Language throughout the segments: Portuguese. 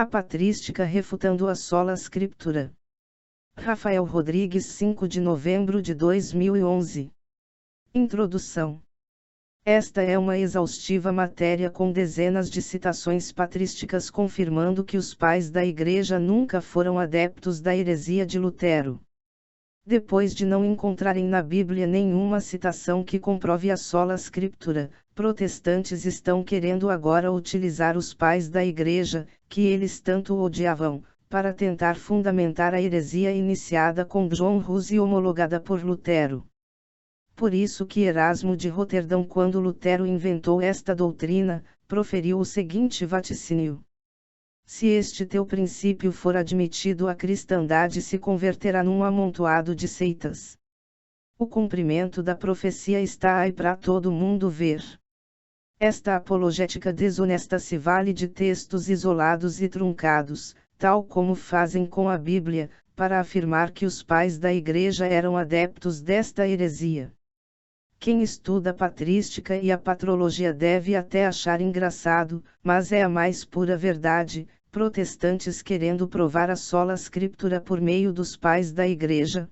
A patrística refutando a sola scriptura. Rafael Rodrigues, 5 de novembro de 2011. Introdução. Esta é uma exaustiva matéria com dezenas de citações patrísticas confirmando que os pais da Igreja nunca foram adeptos da heresia de Lutero. Depois de não encontrarem na Bíblia nenhuma citação que comprove a sola scriptura, protestantes estão querendo agora utilizar os pais da Igreja, que eles tanto odiavam, para tentar fundamentar a heresia iniciada com John Hus e homologada por Lutero. Por isso que Erasmo de Roterdão, quando Lutero inventou esta doutrina, proferiu o seguinte vaticínio: se este teu princípio for admitido, a cristandade se converterá num amontoado de seitas. O cumprimento da profecia está aí para todo mundo ver. Esta apologética desonesta se vale de textos isolados e truncados, tal como fazem com a Bíblia, para afirmar que os pais da Igreja eram adeptos desta heresia. Quem estuda a patrística e a patrologia deve até achar engraçado, mas é a mais pura verdade, protestantes querendo provar a sola scriptura por meio dos pais da Igreja.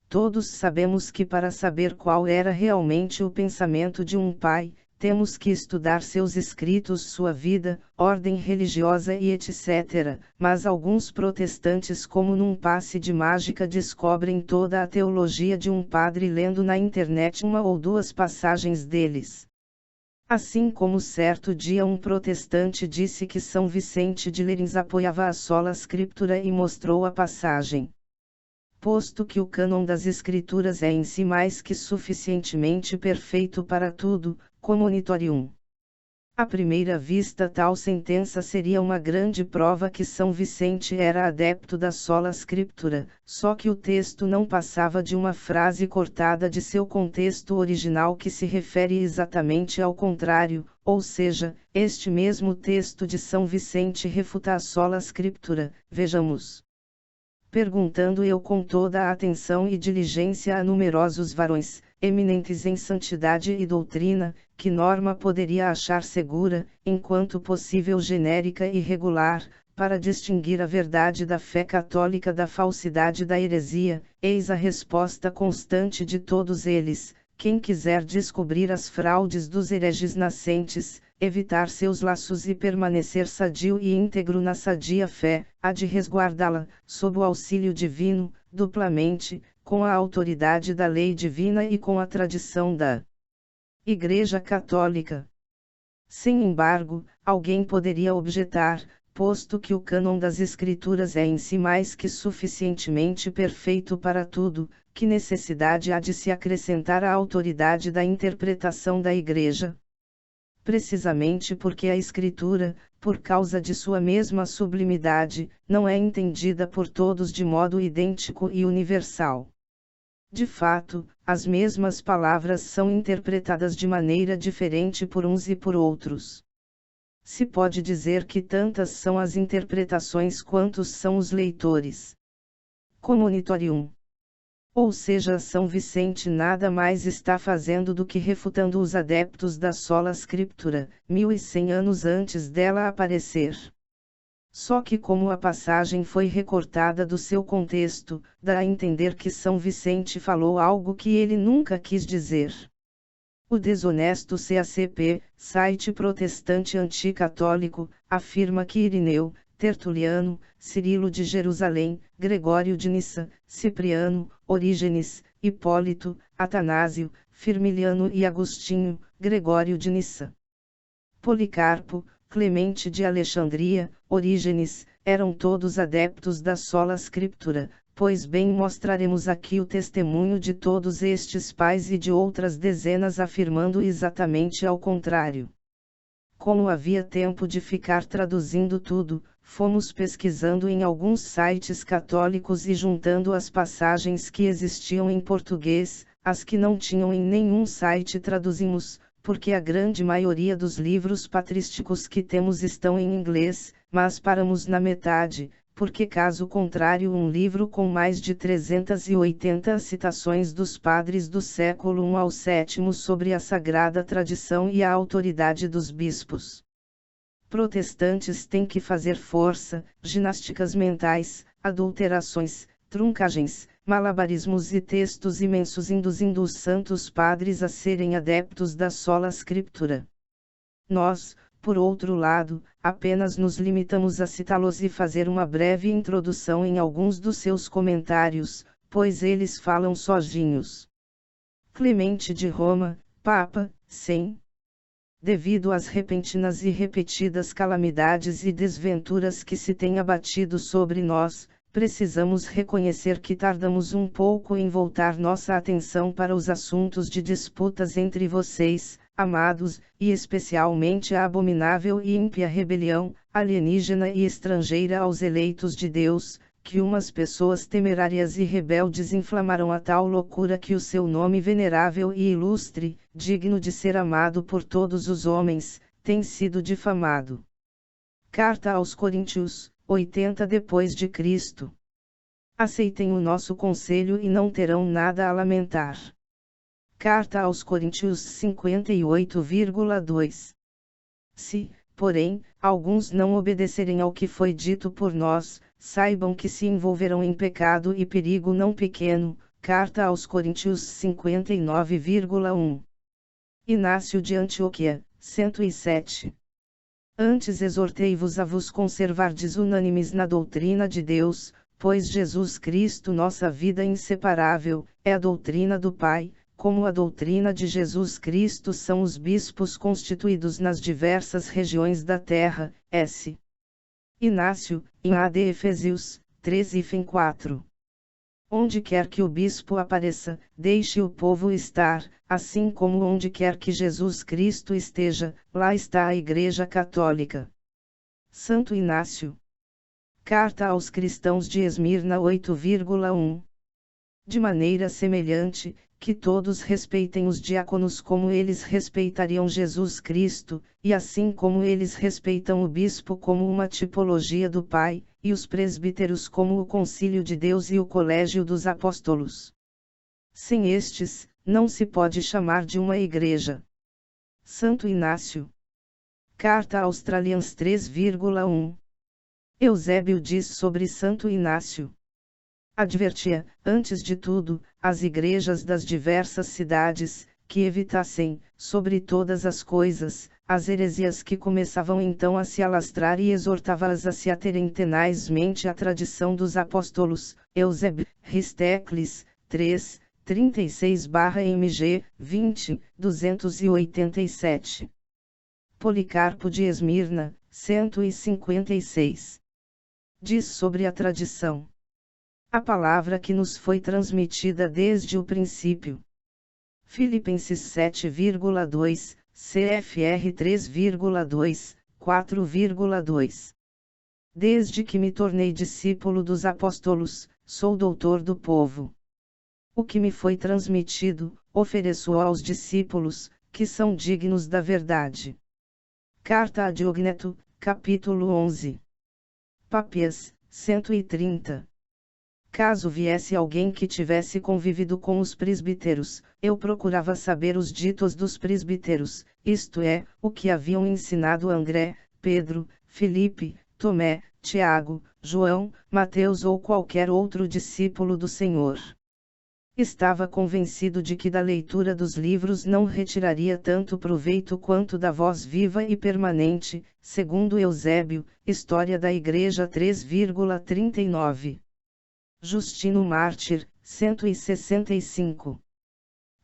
Todos sabemos que para saber qual era realmente o pensamento de um pai, temos que estudar seus escritos, sua vida, ordem religiosa e etc., mas alguns protestantes, como num passe de mágica, descobrem toda a teologia de um padre lendo na internet uma ou duas passagens deles. Assim como certo dia um protestante disse que São Vicente de Lérins apoiava a sola scriptura e mostrou a passagem. Posto que o cânon das Escrituras é em si mais que suficientemente perfeito para tudo, Communitorium. À primeira vista, tal sentença seria uma grande prova que São Vicente era adepto da sola scriptura, só que o texto não passava de uma frase cortada de seu contexto original que se refere exatamente ao contrário, ou seja, este mesmo texto de São Vicente refuta a sola scriptura. Vejamos. Perguntando eu com toda a atenção e diligência a numerosos varões, eminentes em santidade e doutrina, que norma poderia achar segura, enquanto possível genérica e regular, para distinguir a verdade da fé católica da falsidade da heresia, eis a resposta constante de todos eles: quem quiser descobrir as fraudes dos hereges nascentes, evitar seus laços e permanecer sadio e íntegro na sadia fé, há de resguardá-la, sob o auxílio divino, duplamente, com a autoridade da lei divina e com a tradição da Igreja Católica. Sem embargo, alguém poderia objetar, posto que o cânon das Escrituras é em si mais que suficientemente perfeito para tudo, que necessidade há de se acrescentar à autoridade da interpretação da Igreja? Precisamente porque a Escritura, por causa de sua mesma sublimidade, não é entendida por todos de modo idêntico e universal. De fato, as mesmas palavras são interpretadas de maneira diferente por uns e por outros. Se pode dizer que tantas são as interpretações quantos são os leitores. Communitorium. Ou seja, São Vicente nada mais está fazendo do que refutando os adeptos da sola scriptura, 1100 anos antes dela aparecer. Só que como a passagem foi recortada do seu contexto, dá a entender que São Vicente falou algo que ele nunca quis dizer. O desonesto CACP, site protestante anticatólico, afirma que Irineu, Tertuliano, Cirilo de Jerusalém, Gregório de Nissa, Cipriano, Orígenes, Hipólito, Atanásio, Firmiliano e Agostinho, Gregório de Nissa, Policarpo, Clemente de Alexandria, Orígenes, eram todos adeptos da sola scriptura. Pois bem, mostraremos aqui o testemunho de todos estes pais e de outras dezenas afirmando exatamente ao contrário. Como havia tempo de ficar traduzindo tudo, fomos pesquisando em alguns sites católicos e juntando as passagens que existiam em português, as que não tinham em nenhum site traduzimos, porque a grande maioria dos livros patrísticos que temos estão em inglês, mas paramos na metade, porque caso contrário um livro com mais de 380 citações dos padres do século I ao VII sobre a sagrada tradição e a autoridade dos bispos protestantes têm que fazer força, ginásticas mentais, adulterações, truncagens, malabarismos e textos imensos induzindo os santos padres a serem adeptos da sola scriptura. Nós, por outro lado, apenas nos limitamos a citá-los e fazer uma breve introdução em alguns dos seus comentários, pois eles falam sozinhos. Clemente de Roma, Papa, 100. Devido às repentinas e repetidas calamidades e desventuras que se têm abatido sobre nós, precisamos reconhecer que tardamos um pouco em voltar nossa atenção para os assuntos de disputas entre vocês, amados, e especialmente a abominável e ímpia rebelião, alienígena e estrangeira aos eleitos de Deus, que umas pessoas temerárias e rebeldes inflamaram a tal loucura que o seu nome venerável e ilustre, digno de ser amado por todos os homens, tem sido difamado. Carta aos Coríntios, 80 depois de Cristo. Aceitem o nosso conselho e não terão nada a lamentar. Carta aos Coríntios 58,2. Se, porém, alguns não obedecerem ao que foi dito por nós, saibam que se envolverão em pecado e perigo não pequeno. Carta aos Coríntios 59,1. Inácio de Antioquia, 107. Antes exortei-vos a vos conservardes unânimes na doutrina de Deus, pois Jesus Cristo, nossa vida inseparável, é a doutrina do Pai, como a doutrina de Jesus Cristo são os bispos constituídos nas diversas regiões da terra. S. Inácio, em AD Efésios 13:4. Onde quer que o bispo apareça, deixe o povo estar, assim como onde quer que Jesus Cristo esteja, lá está a Igreja Católica. Santo Inácio. Carta aos cristãos de Esmirna 8,1. De maneira semelhante, que todos respeitem os diáconos como eles respeitariam Jesus Cristo, e assim como eles respeitam o bispo como uma tipologia do Pai, e os presbíteros como o concílio de Deus e o colégio dos apóstolos. Sem estes, não se pode chamar de uma igreja. Santo Inácio. Carta Australians 3,1. Eusébio diz sobre Santo Inácio. Advertia, antes de tudo, as igrejas das diversas cidades, que evitassem, sobre todas as coisas, as heresias que começavam então a se alastrar e exortava-as a se aterem tenazmente à tradição dos apóstolos. Eusébio, Ristecles, 3, 36/MG, 20, 287. Policarpo de Esmirna, 156. Diz sobre a tradição. A palavra que nos foi transmitida desde o princípio. Filipenses 7,2, CFR 3,2, 4,2. Desde que me tornei discípulo dos apóstolos, sou doutor do povo. O que me foi transmitido, ofereço aos discípulos, que são dignos da verdade. Carta a Diogneto, capítulo 11. Pápias, 130. Caso viesse alguém que tivesse convivido com os presbíteros, eu procurava saber os ditos dos presbíteros, isto é, o que haviam ensinado André, Pedro, Filipe, Tomé, Tiago, João, Mateus ou qualquer outro discípulo do Senhor. Estava convencido de que da leitura dos livros não retiraria tanto proveito quanto da voz viva e permanente, segundo Eusébio, História da Igreja 3,39. Justino Mártir, 165.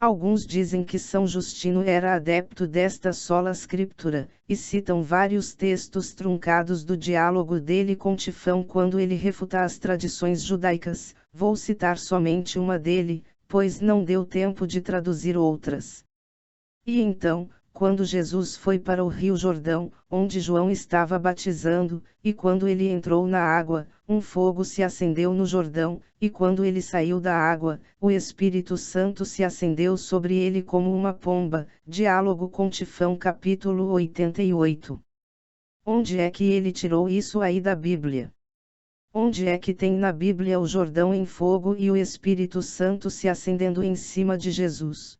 Alguns dizem que São Justino era adepto desta sola scriptura, e citam vários textos truncados do diálogo dele com Tifão quando ele refuta as tradições judaicas. Vou citar somente uma dele, pois não deu tempo de traduzir outras. E então, quando Jesus foi para o Rio Jordão, onde João estava batizando, e quando ele entrou na água, um fogo se acendeu no Jordão, e quando ele saiu da água, o Espírito Santo se acendeu sobre ele como uma pomba. Diálogo com Tifão capítulo 88. Onde é que ele tirou isso aí da Bíblia? Onde é que tem na Bíblia o Jordão em fogo e o Espírito Santo se acendendo em cima de Jesus?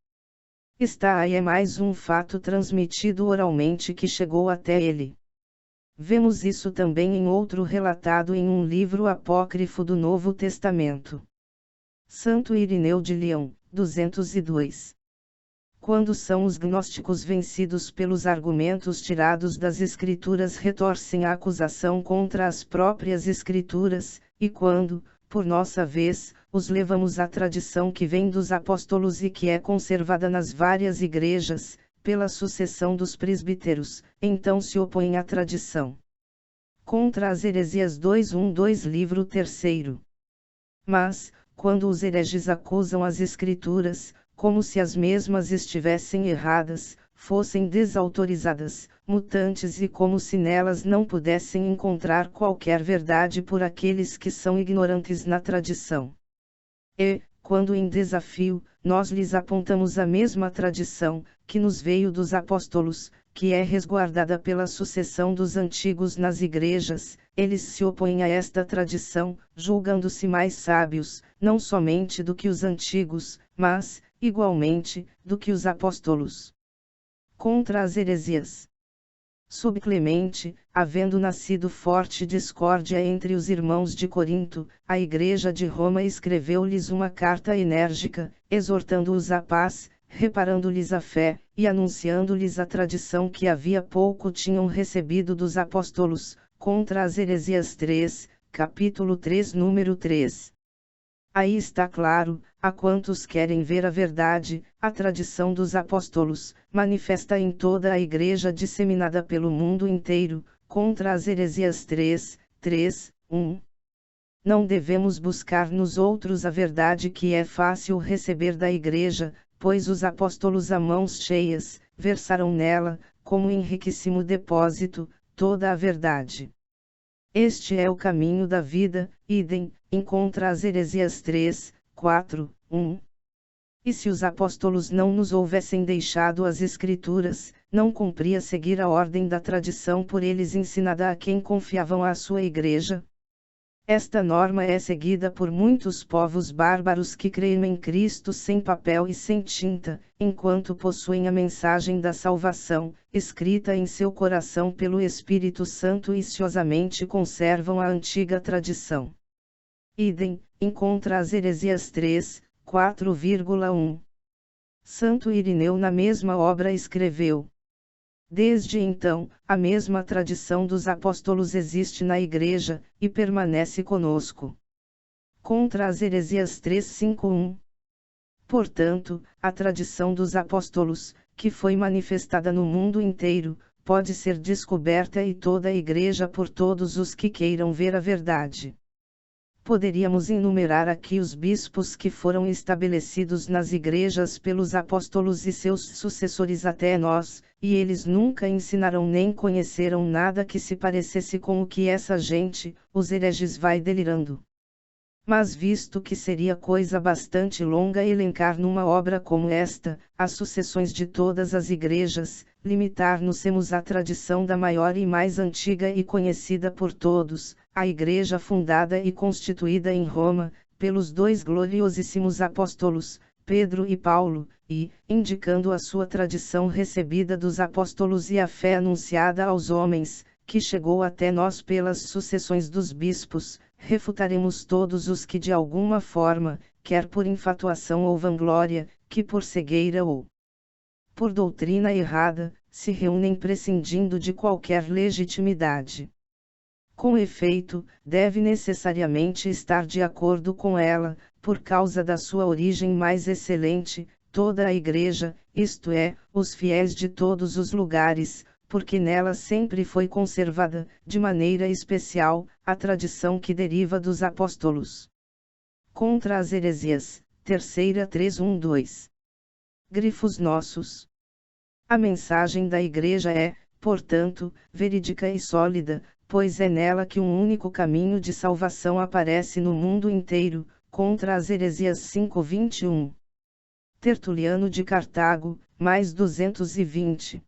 Está aí é mais um fato transmitido oralmente que chegou até ele. Vemos isso também em outro relatado em um livro apócrifo do Novo Testamento. Santo Irineu de Leão, 202. Quando são os gnósticos vencidos pelos argumentos tirados das Escrituras, retorcem a acusação contra as próprias Escrituras, e quando, por nossa vez, os levamos à tradição que vem dos apóstolos e que é conservada nas várias igrejas, pela sucessão dos presbíteros, então se opõem à tradição. Contra as heresias 2:1-2 Livro 3. Mas, quando os hereges acusam as Escrituras, como se as mesmas estivessem erradas, fossem desautorizadas, mutantes e como se nelas não pudessem encontrar qualquer verdade por aqueles que são ignorantes na tradição. E, quando em desafio, nós lhes apontamos a mesma tradição, que nos veio dos apóstolos, que é resguardada pela sucessão dos antigos nas igrejas, eles se opõem a esta tradição, julgando-se mais sábios, não somente do que os antigos, mas, igualmente, do que os apóstolos. Contra as heresias. Sob Clemente, havendo nascido forte discórdia entre os irmãos de Corinto, a Igreja de Roma escreveu-lhes uma carta enérgica, exortando-os à paz, reparando-lhes a fé, e anunciando-lhes a tradição que havia pouco tinham recebido dos apóstolos, contra as heresias. Capítulo 3, número 3. Aí está claro, a quantos querem ver a verdade, a tradição dos apóstolos, manifesta em toda a Igreja disseminada pelo mundo inteiro, contra as heresias. 3:1. Não devemos buscar nos outros a verdade que é fácil receber da Igreja, pois os apóstolos a mãos cheias, versaram nela, como em riquíssimo depósito, toda a verdade. Este é o caminho da vida, idem, contra as heresias. 3:4:1. E se os apóstolos não nos houvessem deixado as Escrituras, não cumpria seguir a ordem da tradição por eles ensinada a quem confiavam à sua Igreja? Esta norma é seguida por muitos povos bárbaros que creem em Cristo sem papel e sem tinta, enquanto possuem a mensagem da salvação, escrita em seu coração pelo Espírito Santo e ciosamente conservam a antiga tradição. Idem, contra as heresias. 3:4:1. Santo Irineu na mesma obra escreveu: desde então, a mesma tradição dos apóstolos existe na Igreja, e permanece conosco. Contra as heresias. 3:5:1. Portanto, a tradição dos apóstolos, que foi manifestada no mundo inteiro, pode ser descoberta e toda a Igreja por todos os que queiram ver a verdade. Poderíamos enumerar aqui os bispos que foram estabelecidos nas igrejas pelos apóstolos e seus sucessores até nós, e eles nunca ensinaram nem conheceram nada que se parecesse com o que essa gente, os hereges, vai delirando. Mas visto que seria coisa bastante longa elencar numa obra como esta, as sucessões de todas as igrejas, limitar-nos-emos à tradição da maior e mais antiga e conhecida por todos, a Igreja fundada e constituída em Roma, pelos dois gloriosíssimos apóstolos, Pedro e Paulo, e, indicando a sua tradição recebida dos apóstolos e a fé anunciada aos homens, que chegou até nós pelas sucessões dos bispos, refutaremos todos os que de alguma forma, quer por infatuação ou vanglória, que por cegueira ou por doutrina errada, se reúnem prescindindo de qualquer legitimidade. Com efeito, deve necessariamente estar de acordo com ela, por causa da sua origem mais excelente, toda a Igreja, isto é, os fiéis de todos os lugares, porque nela sempre foi conservada, de maneira especial, a tradição que deriva dos apóstolos. Contra as heresias. 3:1-2. Grifos nossos. A mensagem da Igreja é, portanto, verídica e sólida, pois é nela que um único caminho de salvação aparece no mundo inteiro, contra as heresias. 5:21. Tertuliano de Cartago, mais 220.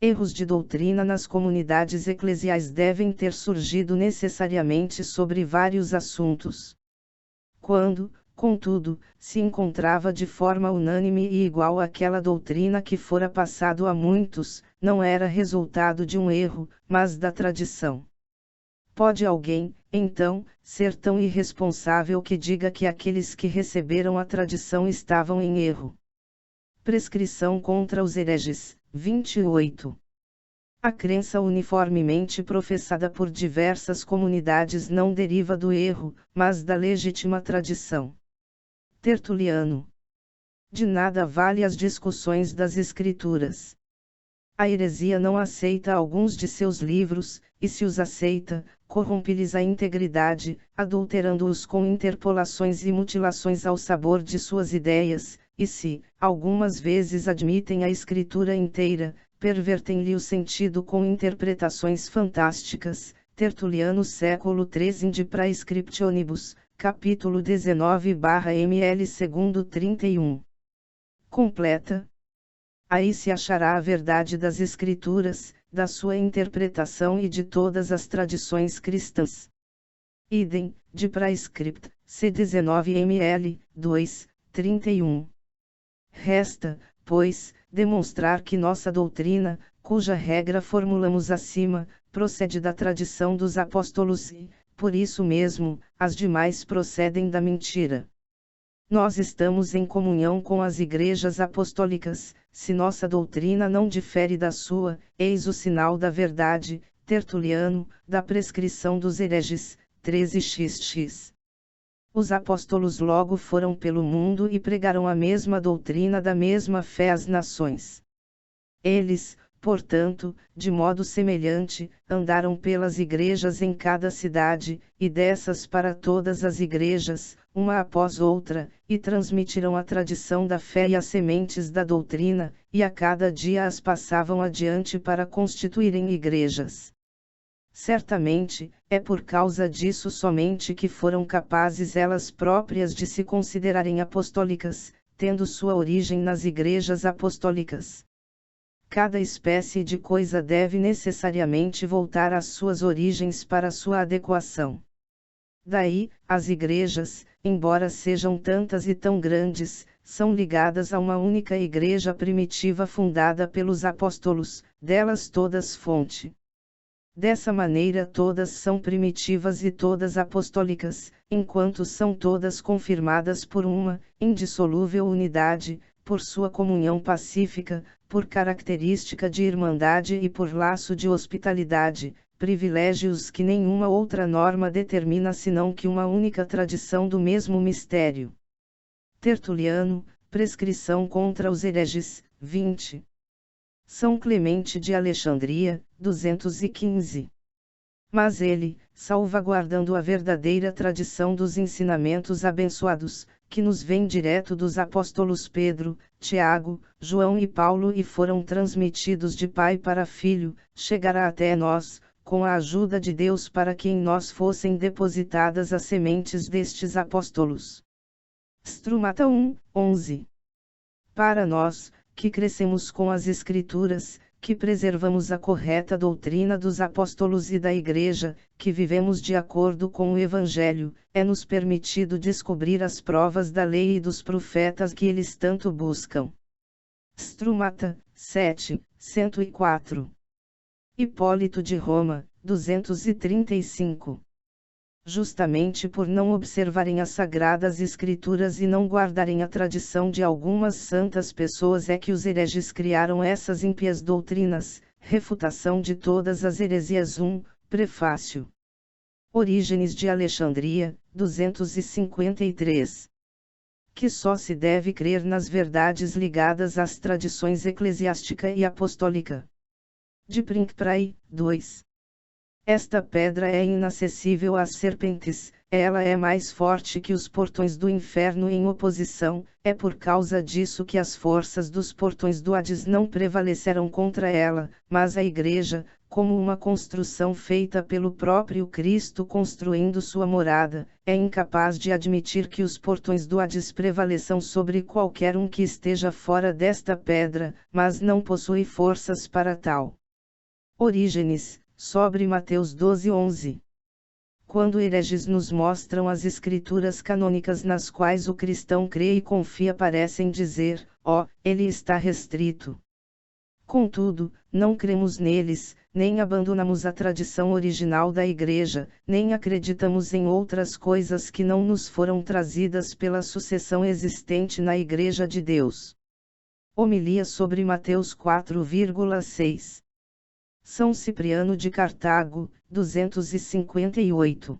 Erros de doutrina nas comunidades eclesiais devem ter surgido necessariamente sobre vários assuntos. Quando, contudo, se encontrava de forma unânime e igual aquela doutrina que fora passado a muitos, não era resultado de um erro, mas da tradição. Pode alguém, então, ser tão irresponsável que diga que aqueles que receberam a tradição estavam em erro? Prescrição contra os hereges, 28. A crença uniformemente professada por diversas comunidades não deriva do erro, mas da legítima tradição. Tertuliano. De nada vale as discussões das Escrituras. A heresia não aceita alguns de seus livros, e se os aceita, corrompe-lhes a integridade, adulterando-os com interpolações e mutilações ao sabor de suas ideias, e se, algumas vezes admitem a Escritura inteira, pervertem-lhe o sentido com interpretações fantásticas. Tertuliano século III de Praescriptionibus, capítulo 19/ml segundo 31. Completa. Aí se achará a verdade das Escrituras, da sua interpretação e de todas as tradições cristãs. Idem, de Praescript, c. 19ml, 2, 31. Resta, pois, demonstrar que nossa doutrina, cuja regra formulamos acima, procede da tradição dos apóstolos e, por isso mesmo, as demais procedem da mentira. Nós estamos em comunhão com as igrejas apostólicas, se nossa doutrina não difere da sua, eis o sinal da verdade. Tertuliano, da prescrição dos hereges, 13xx. Os apóstolos logo foram pelo mundo e pregaram a mesma doutrina da mesma fé às nações. Eles, portanto, de modo semelhante, andaram pelas igrejas em cada cidade, e dessas para todas as igrejas, uma após outra, e transmitiram a tradição da fé e as sementes da doutrina, e a cada dia as passavam adiante para constituírem igrejas. Certamente, é por causa disso somente que foram capazes elas próprias de se considerarem apostólicas, tendo sua origem nas igrejas apostólicas. Cada espécie de coisa deve necessariamente voltar às suas origens para sua adequação. Daí, as igrejas, embora sejam tantas e tão grandes, são ligadas a uma única igreja primitiva fundada pelos apóstolos, delas todas fonte. Dessa maneira todas são primitivas e todas apostólicas, enquanto são todas confirmadas por uma indissolúvel unidade, por sua comunhão pacífica, por característica de irmandade e por laço de hospitalidade, privilégios que nenhuma outra norma determina senão que uma única tradição do mesmo mistério. Tertuliano, prescrição contra os hereges, 20. São Clemente de Alexandria, 215. Mas ele, salvaguardando a verdadeira tradição dos ensinamentos abençoados, que nos vem direto dos apóstolos Pedro, Tiago, João e Paulo e foram transmitidos de pai para filho, chegará até nós, com a ajuda de Deus para que em nós fossem depositadas as sementes destes apóstolos. Strumata 1, 11. Para nós, que crescemos com as Escrituras, que preservamos a correta doutrina dos apóstolos e da Igreja, que vivemos de acordo com o Evangelho, é-nos permitido descobrir as provas da lei e dos profetas que eles tanto buscam. Strumata, 7, 104. Hipólito de Roma, 235. Justamente por não observarem as sagradas escrituras e não guardarem a tradição de algumas santas pessoas é que os hereges criaram essas ímpias doutrinas. Refutação de todas as heresias 1, Prefácio. Orígenes de Alexandria, 253. Que só se deve crer nas verdades ligadas às tradições eclesiástica e apostólica. De Prinkpray, 2. Esta pedra é inacessível às serpentes, ela é mais forte que os portões do inferno em oposição, é por causa disso que as forças dos portões do Hades não prevaleceram contra ela, mas a Igreja, como uma construção feita pelo próprio Cristo construindo sua morada, é incapaz de admitir que os portões do Hades prevaleçam sobre qualquer um que esteja fora desta pedra, mas não possui forças para tal. Orígenes, sobre Mateus 12:11. Quando hereges nos mostram as escrituras canônicas nas quais o cristão crê e confia parecem dizer, ele está restrito. Contudo, não cremos neles, nem abandonamos a tradição original da Igreja, nem acreditamos em outras coisas que não nos foram trazidas pela sucessão existente na Igreja de Deus. Homilia sobre Mateus 4,6. São Cipriano de Cartago, 258.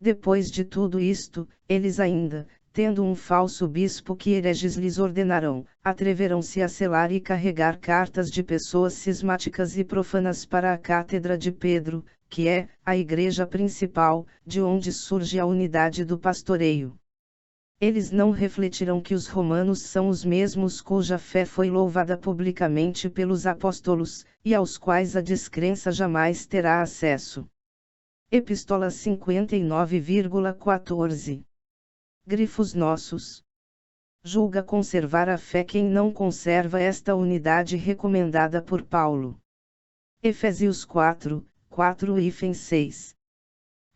Depois de tudo isto, eles ainda, tendo um falso bispo que hereges lhes ordenarão, atreverão-se a selar e carregar cartas de pessoas cismáticas e profanas para a cátedra de Pedro, que é a igreja principal, de onde surge a unidade do pastoreio. Eles não refletirão que os romanos são os mesmos cuja fé foi louvada publicamente pelos apóstolos, e aos quais a descrença jamais terá acesso. Epístola 59,14. Grifos nossos. Julga conservar a fé quem não conserva esta unidade recomendada por Paulo. Efésios 4:6.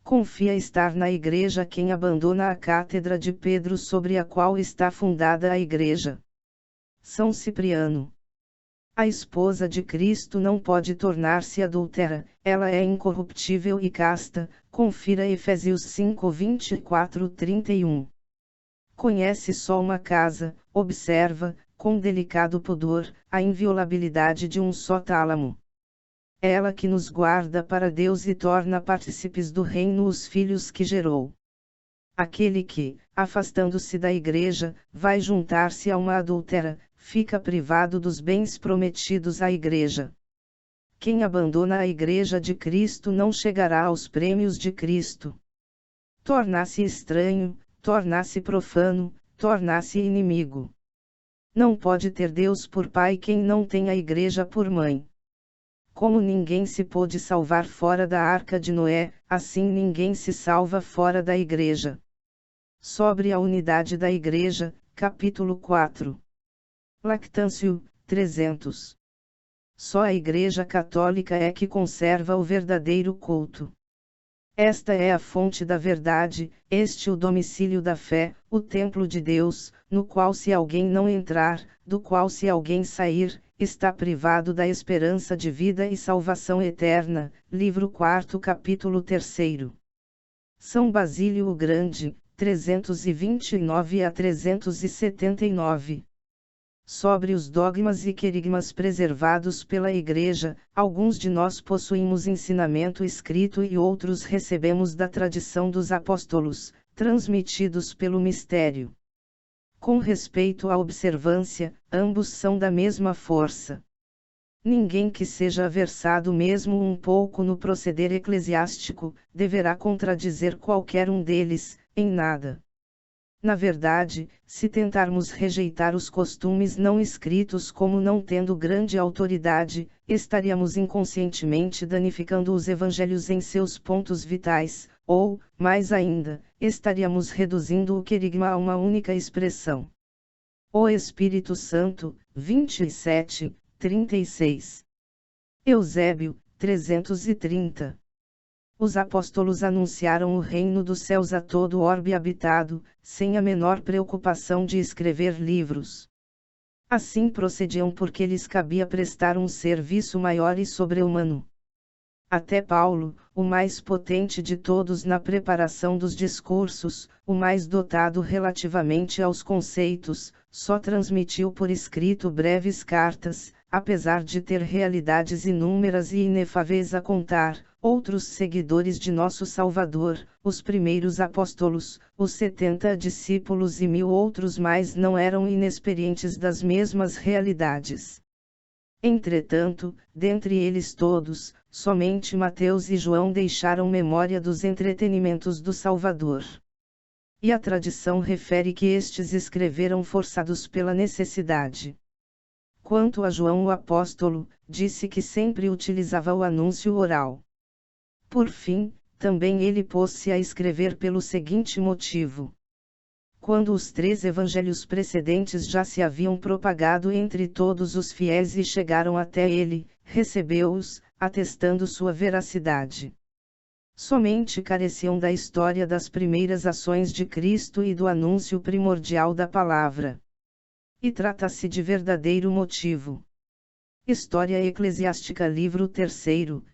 Confia estar na igreja quem abandona a cátedra de Pedro sobre a qual está fundada a igreja. São Cipriano. A esposa de Cristo não pode tornar-se adúltera, ela é incorruptível e casta, confira Efésios 5:24-31. Conhece só uma casa, observa, com delicado pudor, a inviolabilidade de um só tálamo. É ela que nos guarda para Deus e torna partícipes do reino os filhos que gerou. Aquele que, afastando-se da igreja, vai juntar-se a uma adúltera, fica privado dos bens prometidos à igreja. Quem abandona a igreja de Cristo não chegará aos prêmios de Cristo. Torna-se estranho, torna-se profano, torna-se inimigo. Não pode ter Deus por pai quem não tem a igreja por mãe. Como ninguém se pôde salvar fora da arca de Noé, assim ninguém se salva fora da igreja. Sobre a unidade da igreja, capítulo 4. Lactâncio, 300. Só a Igreja Católica é que conserva o verdadeiro culto. Esta é a fonte da verdade, este o domicílio da fé, o templo de Deus, no qual se alguém não entrar, do qual se alguém sair, está privado da esperança de vida e salvação eterna. Livro 4, capítulo 3. São Basílio o Grande, 329-379. Sobre os dogmas e querigmas preservados pela Igreja, alguns de nós possuímos ensinamento escrito e outros recebemos da tradição dos apóstolos, transmitidos pelo mistério. Com respeito à observância, ambos são da mesma força. Ninguém que seja versado mesmo um pouco no proceder eclesiástico, deverá contradizer qualquer um deles, em nada. Na verdade, se tentarmos rejeitar os costumes não escritos como não tendo grande autoridade, estaríamos inconscientemente danificando os evangelhos em seus pontos vitais, ou, mais ainda, estaríamos reduzindo o querigma a uma única expressão. O Espírito Santo, 27:36. Eusébio, 330. Os apóstolos anunciaram o reino dos céus a todo orbe habitado, sem a menor preocupação de escrever livros. Assim procediam porque lhes cabia prestar um serviço maior e sobre-humano. Até Paulo, o mais potente de todos na preparação dos discursos, o mais dotado relativamente aos conceitos, só transmitiu por escrito breves cartas, apesar de ter realidades inúmeras e inefáveis a contar. Outros seguidores de nosso Salvador, os primeiros apóstolos, os 70 discípulos e 1000 outros mais não eram inexperientes das mesmas realidades. Entretanto, dentre eles todos, somente Mateus e João deixaram memória dos entretenimentos do Salvador. E a tradição refere que estes escreveram forçados pela necessidade. Quanto a João o apóstolo, disse que sempre utilizava o anúncio oral. Por fim, também ele pôs-se a escrever pelo seguinte motivo. Quando os 3 evangelhos precedentes já se haviam propagado entre todos os fiéis e chegaram até ele, recebeu-os, atestando sua veracidade. Somente careciam da história das primeiras ações de Cristo e do anúncio primordial da palavra. E trata-se de verdadeiro motivo. História Eclesiástica Livro 3,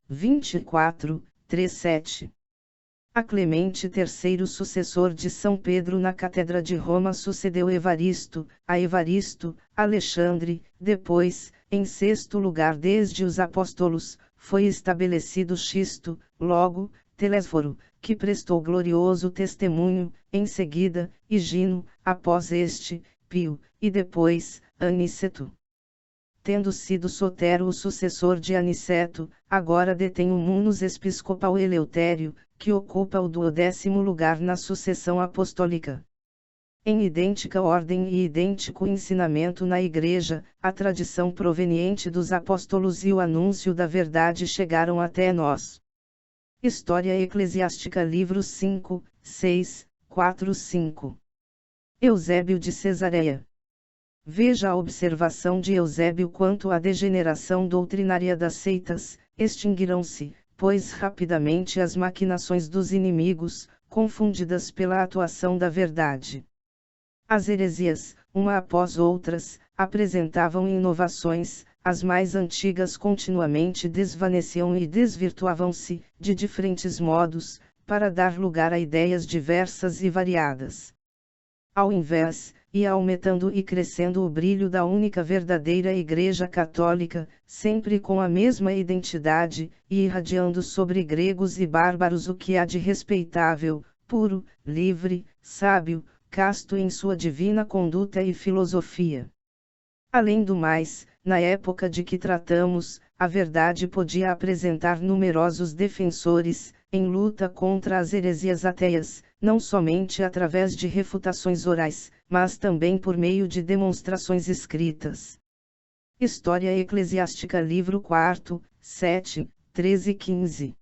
24, 37. A Clemente III, sucessor de São Pedro na Cátedra de Roma, sucedeu Evaristo, Alexandre. Depois, em sexto lugar desde os apóstolos, foi estabelecido Xisto, logo, Telésforo, que prestou glorioso testemunho, em seguida, Higino, após este, Pio, e depois, Aniceto. Tendo sido Sotero o sucessor de Aniceto, agora detém o munus episcopal Eleutério, que ocupa o 12º lugar na sucessão apostólica. Em idêntica ordem e idêntico ensinamento na Igreja, a tradição proveniente dos apóstolos e o anúncio da verdade chegaram até nós. História Eclesiástica Livro 5, 6, 4, 5. Eusébio de Cesareia. Veja a observação de Eusébio quanto à degeneração doutrinária das seitas: extinguirão-se, pois rapidamente as maquinações dos inimigos, confundidas pela atuação da verdade. As heresias, uma após outras, apresentavam inovações, as mais antigas continuamente desvaneciam e desvirtuavam-se, de diferentes modos, para dar lugar a ideias diversas e variadas. Ao invés, ia aumentando e crescendo o brilho da única verdadeira Igreja Católica, sempre com a mesma identidade, e irradiando sobre gregos e bárbaros o que há de respeitável, puro, livre, sábio, casto em sua divina conduta e filosofia. Além do mais, na época de que tratamos, a verdade podia apresentar numerosos defensores, em luta contra as heresias ateias, não somente através de refutações orais, mas também por meio de demonstrações escritas. História Eclesiástica Livro 4, 7, 13 e 15.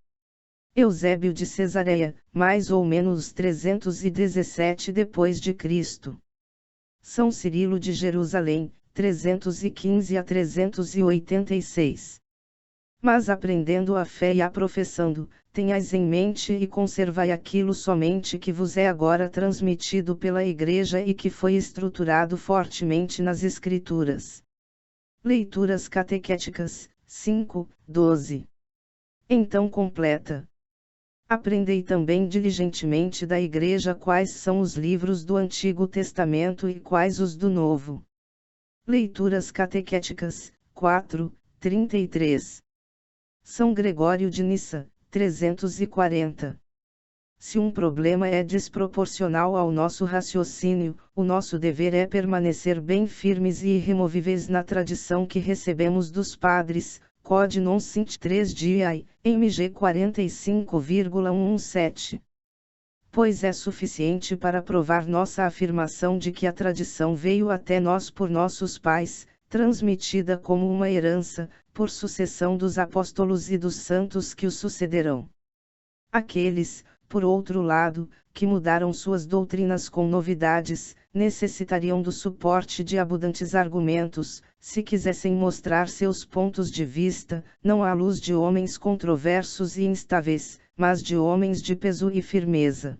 Eusébio de Cesareia, mais ou menos 317 depois de Cristo. São Cirilo de Jerusalém, 315 a 386. Mas aprendendo a fé e a professando, tenhais em mente e conservai aquilo somente que vos é agora transmitido pela Igreja e que foi estruturado fortemente nas Escrituras. Leituras Catequéticas, 5, 12. Então completa. Aprendei também diligentemente da Igreja quais são os livros do Antigo Testamento e quais os do Novo. Leituras Catequéticas, 4, 33. São Gregório de Nissa, 340. Se um problema é desproporcional ao nosso raciocínio, o nosso dever é permanecer bem firmes e irremovíveis na tradição que recebemos dos padres, Cod non sint 3 diai, MG 45,117. Pois é suficiente para provar nossa afirmação de que a tradição veio até nós por nossos pais, transmitida como uma herança, por sucessão dos apóstolos e dos santos que os sucederão. Aqueles, por outro lado, que mudaram suas doutrinas com novidades, necessitariam do suporte de abundantes argumentos, se quisessem mostrar seus pontos de vista, não à luz de homens controversos e instáveis, mas de homens de peso e firmeza.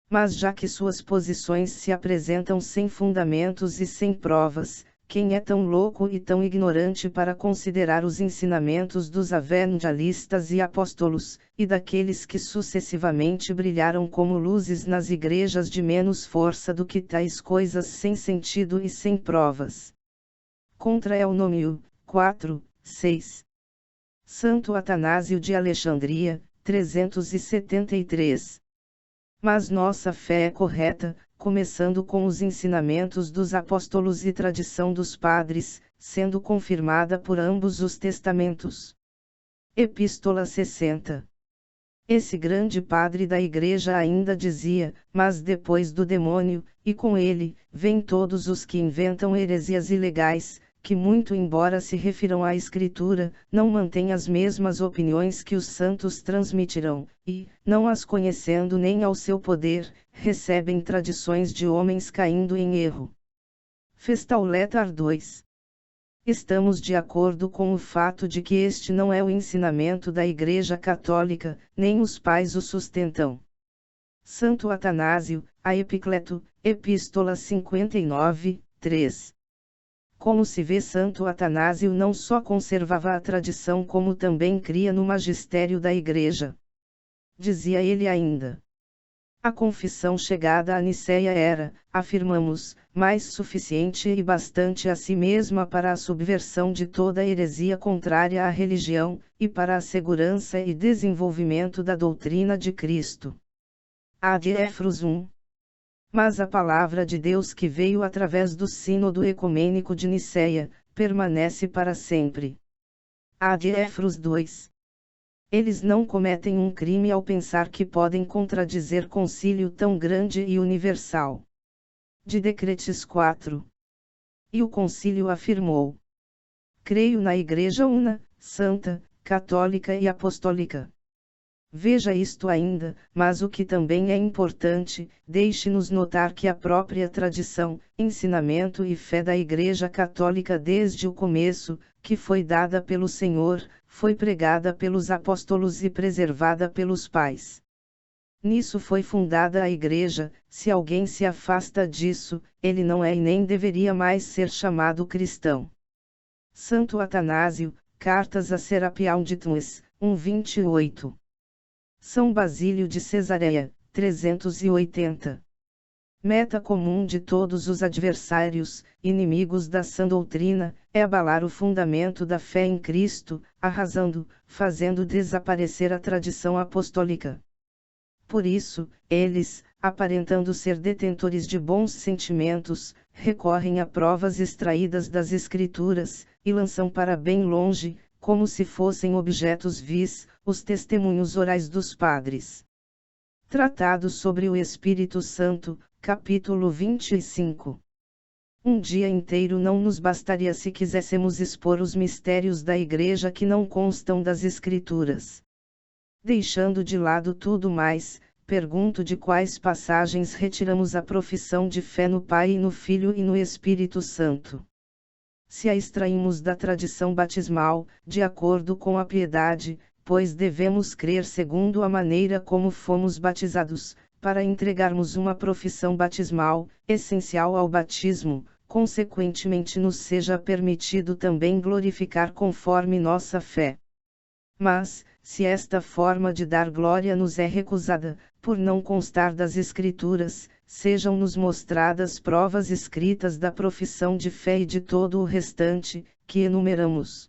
Mas já que suas posições se apresentam sem fundamentos e sem provas, quem é tão louco e tão ignorante para considerar os ensinamentos dos evangelistas e apóstolos, e daqueles que sucessivamente brilharam como luzes nas igrejas de menos força do que tais coisas sem sentido e sem provas? Contra Eunômio, 4, 6. Santo Atanásio de Alexandria, 373. Mas nossa fé é correta, começando com os ensinamentos dos apóstolos e tradição dos padres, sendo confirmada por ambos os testamentos. Epístola 60. Esse grande padre da Igreja ainda dizia: mas depois do demônio, e com ele, vêm todos os que inventam heresias ilegais, que muito embora se refiram à Escritura, não mantêm as mesmas opiniões que os santos transmitirão, e, não as conhecendo nem ao seu poder, recebem tradições de homens caindo em erro. Festauletar 2. Estamos de acordo com o fato de que este não é o ensinamento da Igreja Católica, nem os pais o sustentam. Santo Atanásio, a Epicleto, Epístola 59, 3. Como se vê, Santo Atanásio não só conservava a tradição como também cria no magistério da Igreja. Dizia ele ainda: a confissão chegada a Nicéia era, afirmamos, mais suficiente e bastante a si mesma para a subversão de toda heresia contrária à religião, e para a segurança e desenvolvimento da doutrina de Cristo. Ad Éfros 1. Mas a palavra de Deus que veio através do Sínodo Ecumênico de Nicéia, permanece para sempre. Ad Éfros 2. Eles não cometem um crime ao pensar que podem contradizer concílio tão grande e universal. De Decretis 4. E o concílio afirmou: creio na Igreja una, santa, católica e apostólica. Veja isto ainda, mas o que também é importante, deixe-nos notar que a própria tradição, ensinamento e fé da Igreja Católica desde o começo, que foi dada pelo Senhor, foi pregada pelos apóstolos e preservada pelos pais. Nisso foi fundada a Igreja. Se alguém se afasta disso, ele não é e nem deveria mais ser chamado cristão. Santo Atanásio, Cartas a Serapião de Tmues, 1:28. São Basílio de Cesareia, 380. Meta comum de todos os adversários, inimigos da sã doutrina, é abalar o fundamento da fé em Cristo, arrasando, fazendo desaparecer a tradição apostólica. Por isso, eles, aparentando ser detentores de bons sentimentos, recorrem a provas extraídas das Escrituras, e lançam para bem longe, como se fossem objetos vis, os testemunhos orais dos padres. Tratado sobre o Espírito Santo, capítulo 25. Um dia inteiro não nos bastaria se quiséssemos expor os mistérios da Igreja que não constam das Escrituras. Deixando de lado tudo mais, pergunto de quais passagens retiramos a profissão de fé no Pai e no Filho e no Espírito Santo. Se a extraímos da tradição batismal, de acordo com a piedade, pois devemos crer segundo a maneira como fomos batizados, para entregarmos uma profissão batismal, essencial ao batismo, consequentemente nos seja permitido também glorificar conforme nossa fé. Mas, se esta forma de dar glória nos é recusada, por não constar das Escrituras, sejam-nos mostradas provas escritas da profissão de fé e de todo o restante, que enumeramos.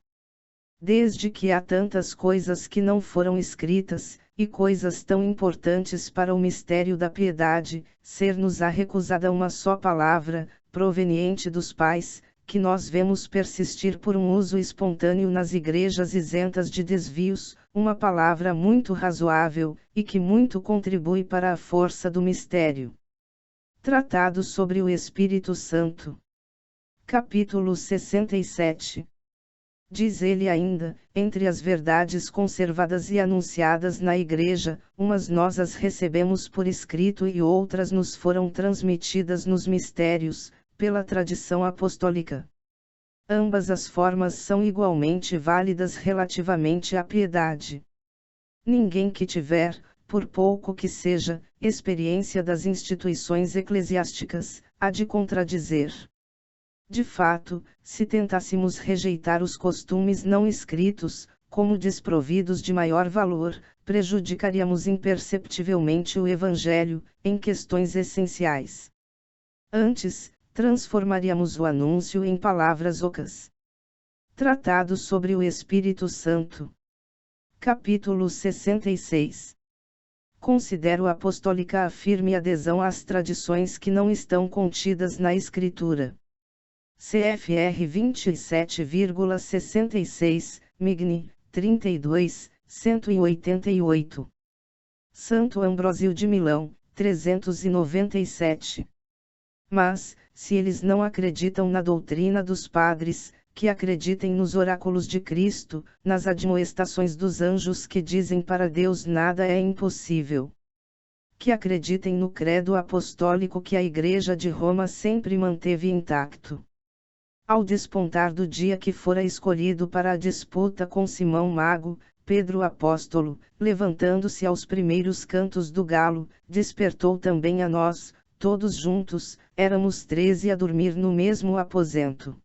Desde que há tantas coisas que não foram escritas, e coisas tão importantes para o mistério da piedade, ser-nos-á recusada uma só palavra, proveniente dos pais, que nós vemos persistir por um uso espontâneo nas igrejas isentas de desvios, uma palavra muito razoável, e que muito contribui para a força do mistério. Tratado sobre o Espírito Santo. Capítulo 67. Diz ele ainda: entre as verdades conservadas e anunciadas na Igreja, umas nós as recebemos por escrito e outras nos foram transmitidas nos mistérios, pela tradição apostólica. Ambas as formas são igualmente válidas relativamente à piedade. Ninguém que tiver, por pouco que seja, experiência das instituições eclesiásticas, há de contradizer. De fato, se tentássemos rejeitar os costumes não escritos, como desprovidos de maior valor, prejudicaríamos imperceptivelmente o Evangelho, em questões essenciais. Antes, transformaríamos o anúncio em palavras ocas. Tratado sobre o Espírito Santo. Capítulo 66. Considero apostólica a firme adesão às tradições que não estão contidas na Escritura. CFR 27,66, Migni, 32, 188. Santo Ambrósio de Milão, 397. Mas, se eles não acreditam na doutrina dos padres, que acreditem nos oráculos de Cristo, nas admoestações dos anjos que dizem para Deus nada é impossível. Que acreditem no credo apostólico que a Igreja de Roma sempre manteve intacto. Ao despontar do dia que fora escolhido para a disputa com Simão Mago, Pedro Apóstolo, levantando-se aos primeiros cantos do galo, despertou também a nós, todos juntos, éramos 13 a dormir no mesmo aposento.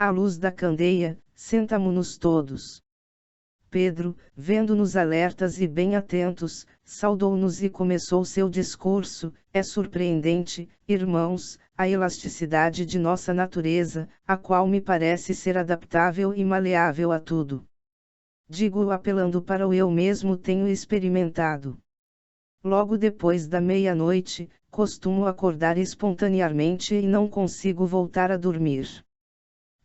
À luz da candeia, sentamo-nos todos. Pedro, vendo-nos alertas e bem atentos, saudou-nos e começou seu discurso. É surpreendente, irmãos, a elasticidade de nossa natureza, a qual me parece ser adaptável e maleável a tudo. Digo-o apelando para o eu mesmo tenho experimentado. Logo depois da meia-noite, costumo acordar espontaneamente e não consigo voltar a dormir.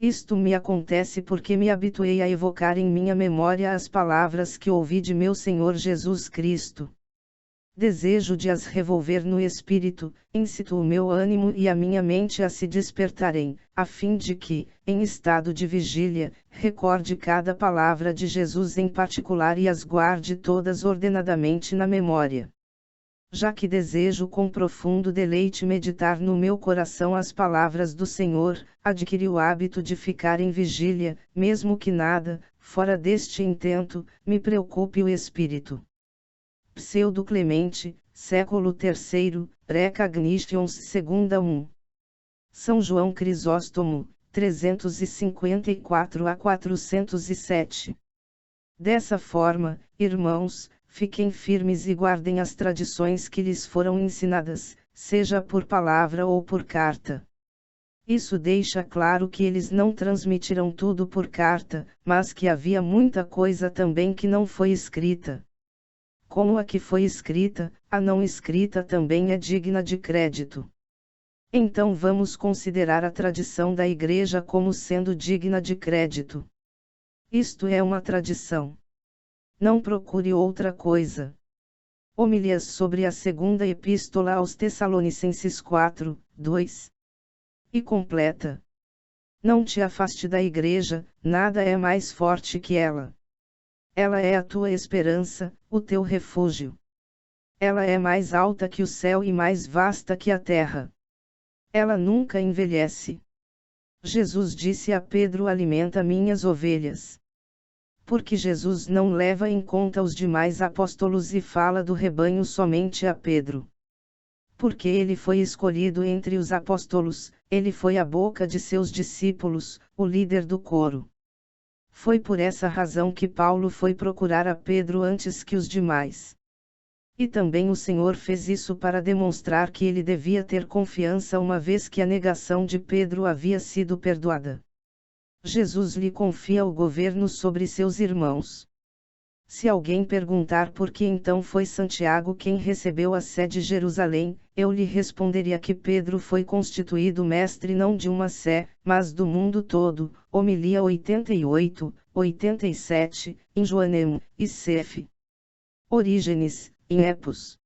Isto me acontece porque me habituei a evocar em minha memória as palavras que ouvi de meu Senhor Jesus Cristo. Desejo de as revolver no espírito, incito o meu ânimo e a minha mente a se despertarem, a fim de que, em estado de vigília, recorde cada palavra de Jesus em particular e as guarde todas ordenadamente na memória. Já que desejo com profundo deleite meditar no meu coração as palavras do Senhor, adquiri o hábito de ficar em vigília, mesmo que nada, fora deste intento, me preocupe o espírito. Pseudo Clemente, século III, Recognitions segunda 1. São João Crisóstomo, 354 a 407. Dessa forma, irmãos, fiquem firmes e guardem as tradições que lhes foram ensinadas, seja por palavra ou por carta. Isso deixa claro que eles não transmitiram tudo por carta, mas que havia muita coisa também que não foi escrita. Como a que foi escrita, a não escrita também é digna de crédito. Então vamos considerar a tradição da Igreja como sendo digna de crédito. Isto é uma tradição. Não procure outra coisa. Homilias sobre a segunda epístola aos Tessalonicenses 4, 2. E completa. Não te afaste da Igreja, nada é mais forte que ela. Ela é a tua esperança, o teu refúgio. Ela é mais alta que o céu e mais vasta que a terra. Ela nunca envelhece. Jesus disse a Pedro: alimenta minhas ovelhas. Porque Jesus não leva em conta os demais apóstolos e fala do rebanho somente a Pedro. Porque ele foi escolhido entre os apóstolos, ele foi a boca de seus discípulos, o líder do coro. Foi por essa razão que Paulo foi procurar a Pedro antes que os demais. E também o Senhor fez isso para demonstrar que ele devia ter confiança uma vez que a negação de Pedro havia sido perdoada. Jesus lhe confia o governo sobre seus irmãos. Se alguém perguntar por que então foi Santiago quem recebeu a sé de Jerusalém, eu lhe responderia que Pedro foi constituído mestre não de uma sé, mas do mundo todo. Homilia 88, 87, em Joanem, e Cef. Orígenes, em Epos.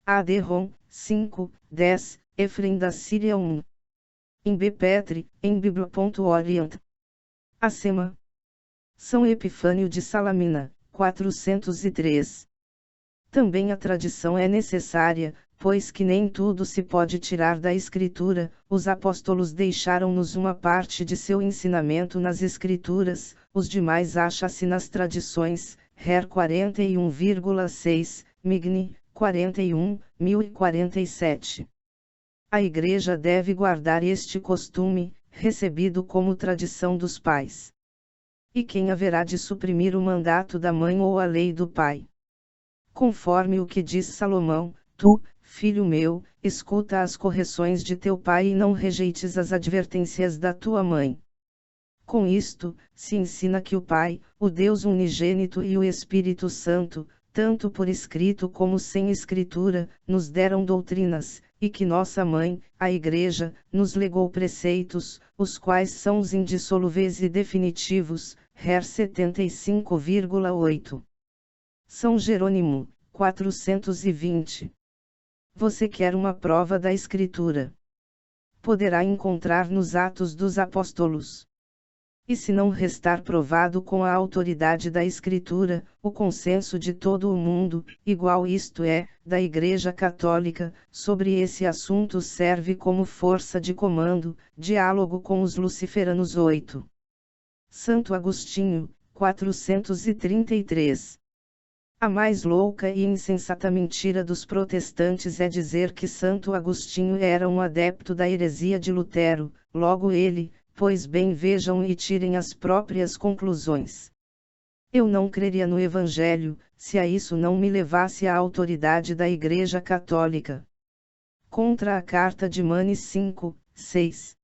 A.D. Rom, 5, 10, Efrem da Síria 1. Em B. Petri, em Biblo.orient. Acema. São Epifânio de Salamina, 403. Também a tradição é necessária, pois que nem tudo se pode tirar da Escritura, os apóstolos deixaram-nos uma parte de seu ensinamento nas Escrituras, os demais acha-se nas tradições. Her 41,6, Migni, 41, 1047. A Igreja deve guardar este costume, recebido como tradição dos pais. E quem haverá de suprimir o mandato da mãe ou a lei do pai? Conforme o que diz Salomão, tu, filho meu, escuta as correções de teu pai e não rejeites as advertências da tua mãe. Com isto, se ensina que o Pai, o Deus unigênito e o Espírito Santo, tanto por escrito como sem escritura, nos deram doutrinas, e que nossa mãe, a Igreja, nos legou preceitos, os quais são os indissolúveis e definitivos. Her 75,8. São Jerônimo, 420. Você quer uma prova da Escritura? Poderá encontrar nos Atos dos Apóstolos. E se não restar provado com a autoridade da Escritura, o consenso de todo o mundo, igual isto é, da Igreja Católica, sobre esse assunto serve como força de comando, diálogo com os luciferanos 8. Santo Agostinho, 433. A mais louca e insensata mentira dos protestantes é dizer que Santo Agostinho era um adepto da heresia de Lutero, logo ele, pois bem vejam e tirem as próprias conclusões. Eu não creria no Evangelho, se a isso não me levasse a autoridade da Igreja Católica. Contra a Carta de Manes 5, 6.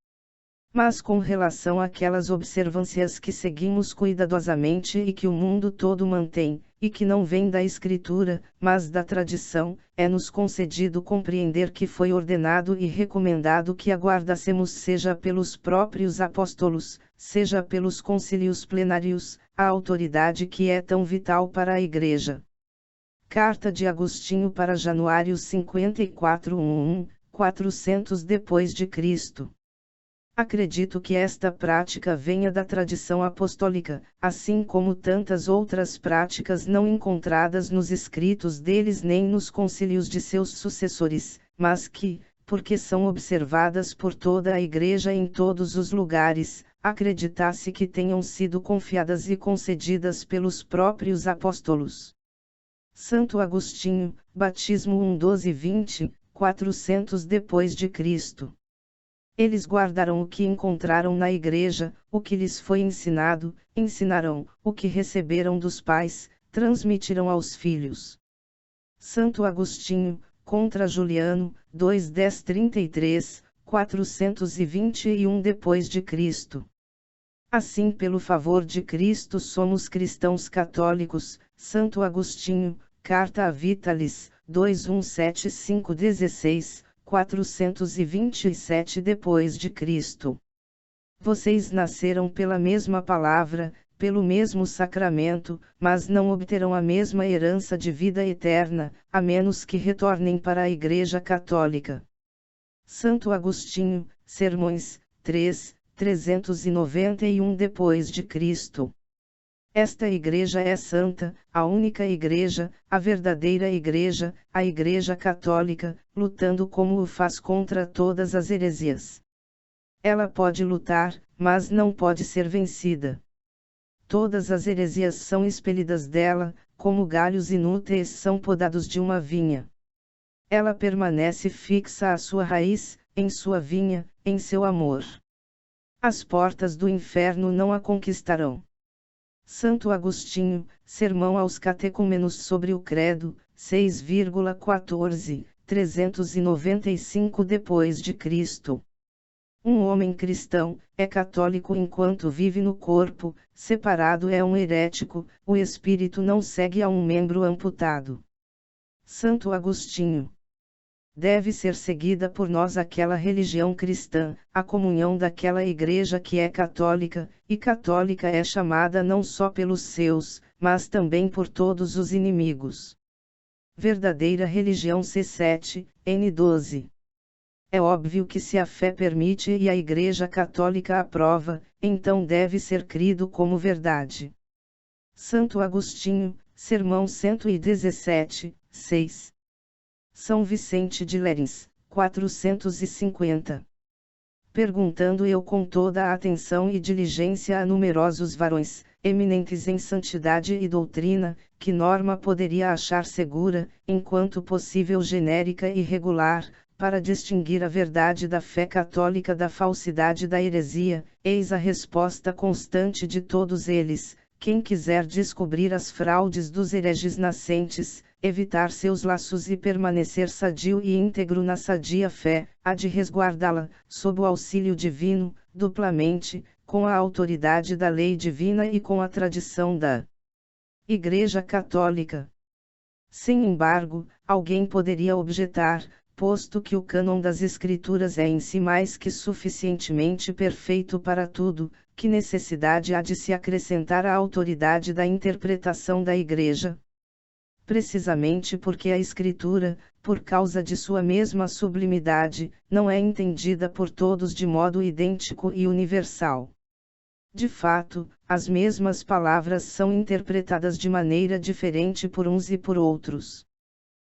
Mas com relação àquelas observâncias que seguimos cuidadosamente e que o mundo todo mantém, e que não vêm da Escritura, mas da tradição, é-nos concedido compreender que foi ordenado e recomendado que aguardássemos seja pelos próprios apóstolos, seja pelos concílios plenários, a autoridade que é tão vital para a Igreja. Carta de Agostinho para Januário 54 400 depois de Cristo. Acredito que esta prática venha da tradição apostólica, assim como tantas outras práticas não encontradas nos escritos deles nem nos concílios de seus sucessores, mas que, porque são observadas por toda a Igreja em todos os lugares, acreditasse que tenham sido confiadas e concedidas pelos próprios apóstolos. Santo Agostinho, Batismo 1:12-20, 400 depois de Cristo. Eles guardaram o que encontraram na Igreja, o que lhes foi ensinado, ensinarão, o que receberam dos pais, transmitirão aos filhos. Santo Agostinho, contra Juliano, 2:10-33, 421 depois de Cristo. Assim pelo favor de Cristo somos cristãos católicos, Santo Agostinho, Carta a Vitalis, 2:175-16, 427 depois de Cristo. Vocês nasceram pela mesma palavra, pelo mesmo sacramento, mas não obterão a mesma herança de vida eterna, a menos que retornem para a Igreja Católica. Santo Agostinho, Sermões, 3, 391 depois de Cristo. Esta Igreja é santa, a única Igreja, a verdadeira Igreja, a Igreja Católica, lutando como o faz contra todas as heresias. Ela pode lutar, mas não pode ser vencida. Todas as heresias são expelidas dela, como galhos inúteis são podados de uma vinha. Ela permanece fixa à sua raiz, em sua vinha, em seu amor. As portas do inferno não a conquistarão. Santo Agostinho, Sermão aos Catecúmenos sobre o Credo, 6,14, 395 depois de Cristo. Um homem cristão, é católico enquanto vive no corpo, separado é um herético, o espírito não segue a um membro amputado. Santo Agostinho. Deve ser seguida por nós aquela religião cristã, a comunhão daquela Igreja que é católica, e católica é chamada não só pelos seus, mas também por todos os inimigos. Verdadeira religião C7, N12. É óbvio que se a fé permite e a Igreja Católica aprova, então deve ser crido como verdade. Santo Agostinho, Sermão 117, 6. São Vicente de Lérins, 450. Perguntando eu com toda a atenção e diligência a numerosos varões, eminentes em santidade e doutrina, que norma poderia achar segura, enquanto possível genérica e regular, para distinguir a verdade da fé católica da falsidade da heresia, eis a resposta constante de todos eles: quem quiser descobrir as fraudes dos hereges nascentes, evitar seus laços e permanecer sadio e íntegro na sadia fé, há de resguardá-la, sob o auxílio divino, duplamente, com a autoridade da lei divina e com a tradição da Igreja Católica. Sem embargo, alguém poderia objetar, posto que o cânon das Escrituras é em si mais que suficientemente perfeito para tudo, que necessidade há de se acrescentar à autoridade da interpretação da Igreja? Precisamente porque a Escritura, por causa de sua mesma sublimidade, não é entendida por todos de modo idêntico e universal. De fato, as mesmas palavras são interpretadas de maneira diferente por uns e por outros.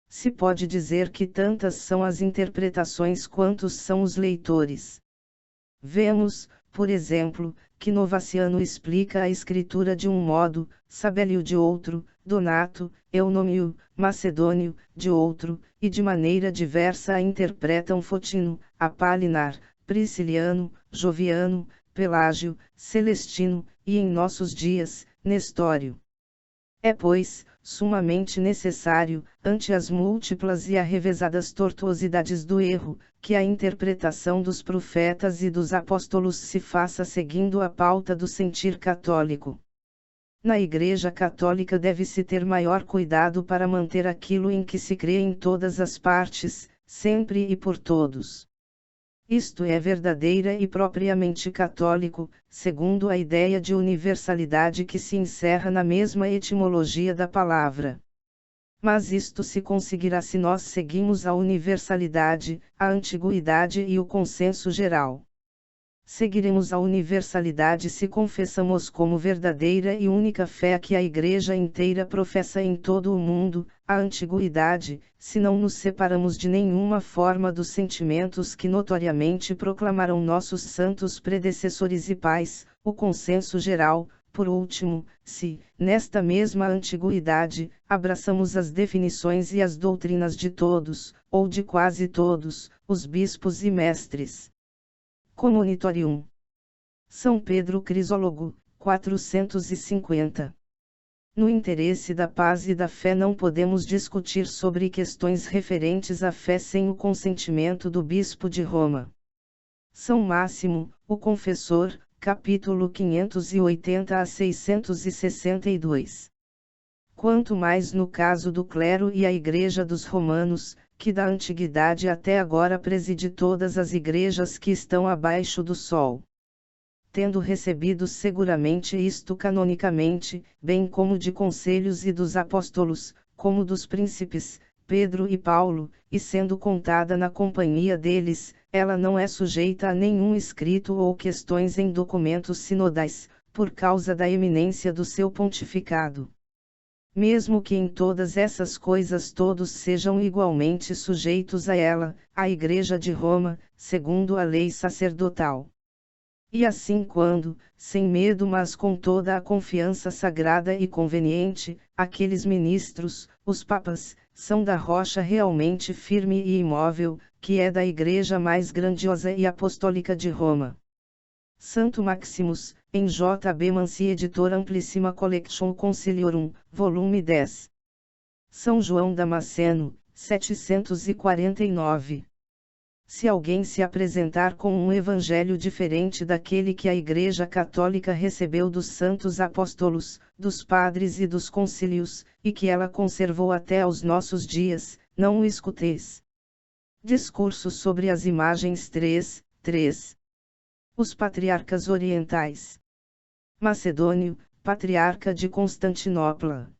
Se pode dizer que tantas são as interpretações quantos são os leitores. Vemos, por exemplo, que Novaciano explica a Escritura de um modo, Sabélio de outro, Donato, Eunômio, Macedônio, de outro, e de maneira diversa a interpretam Fotino, Apalinar, Prisciliano, Joviano, Pelágio, Celestino, e em nossos dias, Nestório. É, pois, sumamente necessário, ante as múltiplas e arrevesadas tortuosidades do erro, que a interpretação dos profetas e dos apóstolos se faça seguindo a pauta do sentir católico. Na Igreja Católica deve-se ter maior cuidado para manter aquilo em que se crê em todas as partes, sempre e por todos. Isto é verdadeira e propriamente católico, segundo a ideia de universalidade que se encerra na mesma etimologia da palavra. Mas isto se conseguirá se nós seguimos a universalidade, a antiguidade e o consenso geral. Seguiremos a universalidade se confessamos como verdadeira e única fé que a Igreja inteira professa em todo o mundo, a antiguidade, se não nos separamos de nenhuma forma dos sentimentos que notoriamente proclamaram nossos santos predecessores e pais, o consenso geral, por último, se, nesta mesma antiguidade, abraçamos as definições e as doutrinas de todos, ou de quase todos, os bispos e mestres. Comunitorium. São Pedro Crisólogo, 450. No interesse da paz e da fé não podemos discutir sobre questões referentes à fé sem o consentimento do Bispo de Roma. São Máximo, o Confessor, capítulo 580 a 662. Quanto mais no caso do clero e a Igreja dos Romanos, que da antiguidade até agora preside todas as igrejas que estão abaixo do sol. Tendo recebido seguramente isto canonicamente, bem como de conselhos e dos apóstolos, como dos príncipes, Pedro e Paulo, e sendo contada na companhia deles, ela não é sujeita a nenhum escrito ou questões em documentos sinodais, por causa da eminência do seu pontificado. Mesmo que em todas essas coisas todos sejam igualmente sujeitos a ela, a Igreja de Roma, segundo a lei sacerdotal. E assim quando, sem medo mas com toda a confiança sagrada e conveniente, aqueles ministros, os papas, são da rocha realmente firme e imóvel, que é da Igreja mais grandiosa e apostólica de Roma. Santo Maximus, em J.B. Mansi Editor Amplissima Collection Conciliorum, volume 10. São João Damasceno, 749. Se alguém se apresentar com um evangelho diferente daquele que a Igreja Católica recebeu dos santos apóstolos, dos padres e dos concílios, e que ela conservou até aos nossos dias, não o escuteis. Discurso sobre as imagens 3. Os patriarcas orientais. Macedônio, patriarca de Constantinopla.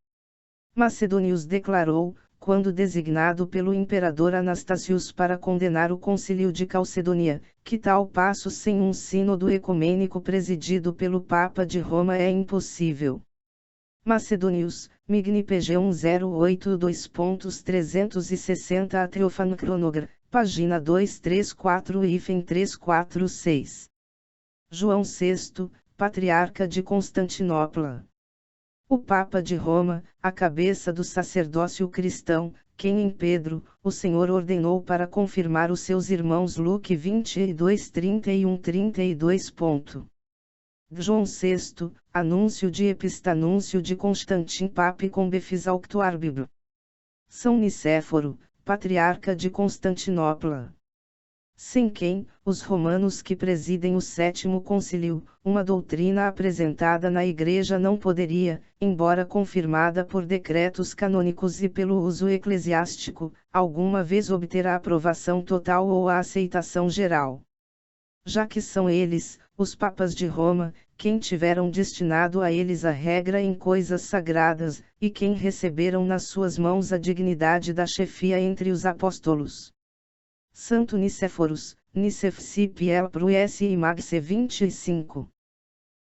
Macedônios declarou, quando designado pelo imperador Anastasius para condenar o concílio de Calcedônia, que tal passo sem um sínodo ecumênico presidido pelo Papa de Roma é impossível. Macedônios, Migni PG 1082.360 a Teofano Cronogra, página 234-346. João VI, patriarca de Constantinopla. O Papa de Roma, a cabeça do sacerdócio cristão, quem em Pedro, o Senhor ordenou para confirmar os seus irmãos Luque 22:31-32. João VI, anúncio de epistanúncio de Constantin Pape com Befisauctuarbibro. São Nicéforo, patriarca de Constantinopla. Sem quem, os romanos que presidem o sétimo concílio, uma doutrina apresentada na Igreja não poderia, embora confirmada por decretos canônicos e pelo uso eclesiástico, alguma vez obter a aprovação total ou a aceitação geral. Já que são eles, os papas de Roma, quem tiveram destinado a eles a regra em coisas sagradas, e quem receberam nas suas mãos a dignidade da chefia entre os apóstolos. Santo Nicéforos, Nicefcipiel pro S. e Magse 25.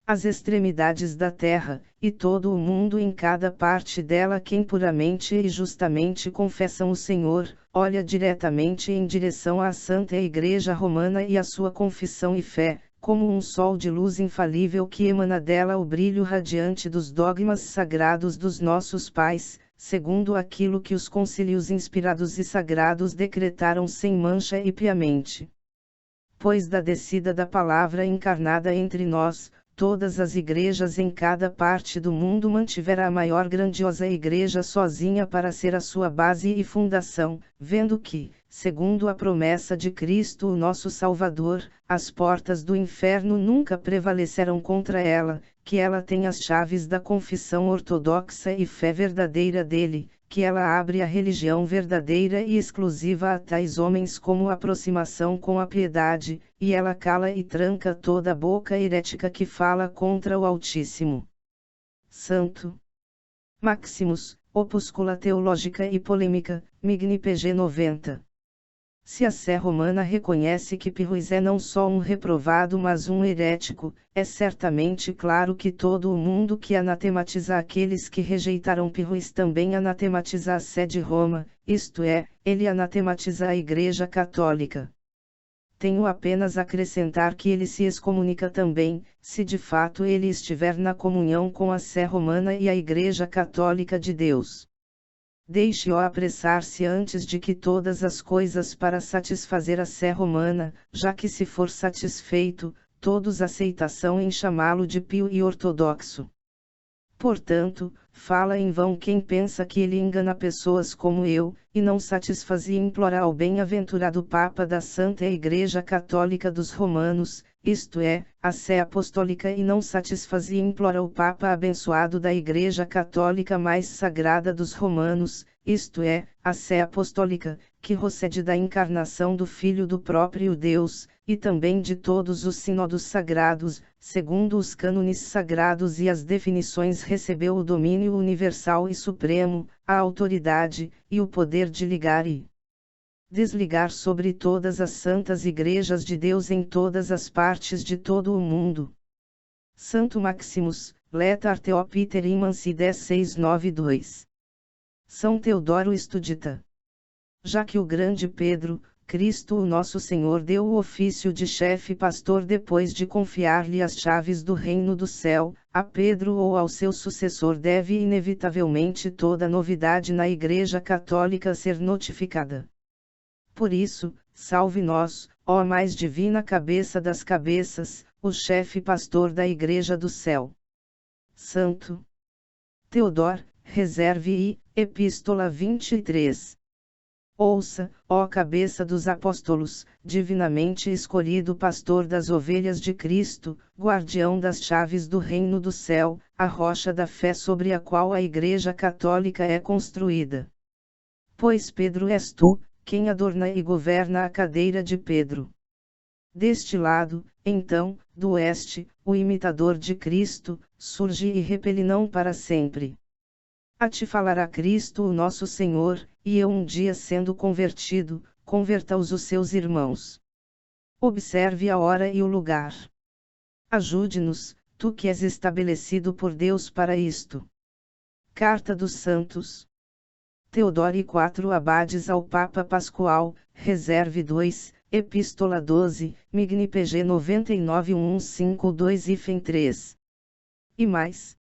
As extremidades da terra, e todo o mundo em cada parte dela quem puramente e justamente confessam o Senhor, olha diretamente em direção à Santa Igreja Romana e à sua confissão e fé, como um sol de luz infalível que emana dela o brilho radiante dos dogmas sagrados dos nossos pais, segundo aquilo que os concílios inspirados e sagrados decretaram sem mancha e piamente. pois da descida da palavra encarnada entre nós, todas as igrejas em cada parte do mundo mantiveram a maior grandiosa igreja sozinha para ser a sua base e fundação, vendo que, segundo a promessa de Cristo o nosso Salvador, as portas do inferno nunca prevaleceram contra ela, que ela tem as chaves da confissão ortodoxa e fé verdadeira dele, que ela abre a religião verdadeira e exclusiva a tais homens como aproximação com a piedade, e ela cala e tranca toda a boca herética que fala contra o Altíssimo. Santo Maximus, Opúscula Teológica e Polêmica, Migni PG 90. Se a Sé Romana reconhece que Pirruis é não só um reprovado mas um herético, é certamente claro que todo o mundo que anatematiza aqueles que rejeitaram Pirruis também anatematiza a Sé de Roma, isto é, ele anatematiza a Igreja Católica. Tenho apenas a acrescentar que ele se excomunica também, se de fato ele estiver na comunhão com a Sé Romana e a Igreja Católica de Deus. Deixe-o apressar-se antes de que todas as coisas para satisfazer a Sé Romana, já que se for satisfeito, todos aceitação em chamá-lo de pio e ortodoxo. Portanto, fala em vão quem pensa que ele engana pessoas como eu, e não satisfaz e implora ao bem-aventurado Papa da Santa Igreja Católica dos Romanos, isto é, a Sé Apostólica e não satisfaz e implora o Papa abençoado da Igreja Católica mais sagrada dos Romanos, isto é, a Sé Apostólica, que procede da encarnação do Filho do próprio Deus, e também de todos os sínodos sagrados, segundo os cânones sagrados e as definições recebeu o domínio universal e supremo, a autoridade, e o poder de ligar e desligar sobre todas as santas igrejas de Deus em todas as partes de todo o mundo. Santo Maximus, Leta Arteo Peter Imansi 10692. São Teodoro Estudita. Já que o grande Pedro, Cristo o nosso Senhor deu o ofício de chefe pastor depois de confiar-lhe as chaves do reino do céu, a Pedro ou ao seu sucessor deve inevitavelmente toda novidade na Igreja Católica ser notificada. Por isso, salve nós, ó mais divina cabeça das cabeças, o chefe pastor da Igreja do céu. Santo Teodor, reserve e, Epístola 23. Ouça, ó cabeça dos apóstolos, divinamente escolhido pastor das ovelhas de Cristo, guardião das chaves do reino do céu, a rocha da fé sobre a qual a Igreja Católica é construída. Pois Pedro és tu, quem adorna e governa a cadeira de Pedro. Deste lado, então, do oeste, o imitador de Cristo, surge e repele não para sempre. A ti falará Cristo o nosso Senhor, e eu um dia sendo convertido, converta-os os seus irmãos. Observe a hora e o lugar. Ajude-nos, tu que és estabelecido por Deus para isto. Carta dos Santos Teodoro e 4 Abades ao Papa Pascoal, reserve 2, Epístola 12, Migni PG 991152-3. E mais.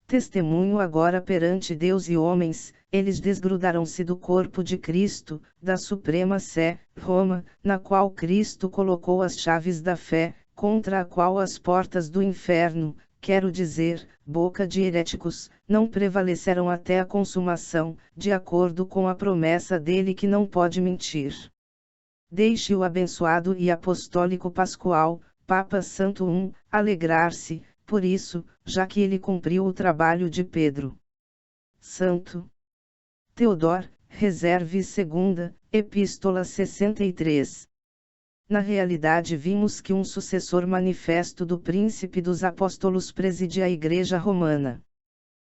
Testemunho agora perante Deus e homens, eles desgrudaram-se do corpo de Cristo, da Suprema Sé, Roma, na qual Cristo colocou as chaves da fé, contra a qual as portas do inferno, quero dizer, boca de heréticos, não prevaleceram até a consumação, de acordo com a promessa dele que não pode mentir. Deixe o abençoado e apostólico Pascoal, Papa Santo I, alegrar-se, por isso, já que ele cumpriu o trabalho de Pedro. Santo Teodor, reserve 2ª, Epístola 63. Na realidade vimos que um sucessor manifesto do príncipe dos apóstolos preside a Igreja Romana.